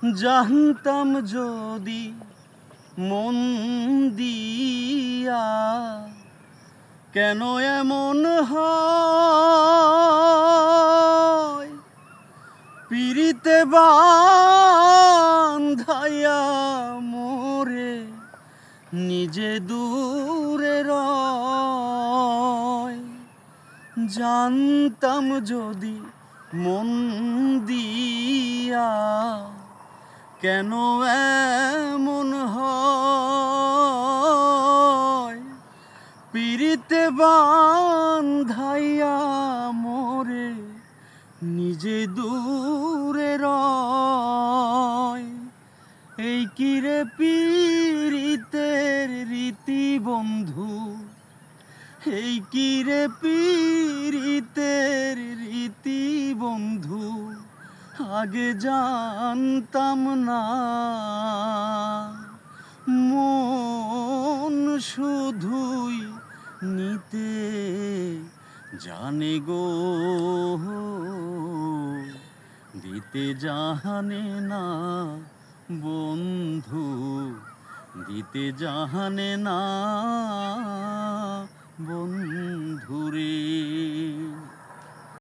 জানতাম যদি মন দিয়া কেন এমন হয়, পিরিতে বান্ধাইয়া মোরে নিজে দূরে রয়। জানতাম যদি মন দিয়া কেন এমন হয়, পিরিতে বান্ধাইয়া মোরে নিজে দূরে রয়। এই কিরে পীড়িতের রীতি বন্ধু, এই কিরে পীড়িতের রীতি বন্ধু, আগে জানতাম না। মন শুধুই নিতে জানে গো, দিতে জানে না বন্ধু, দিতে জানে না বন্ধুরে।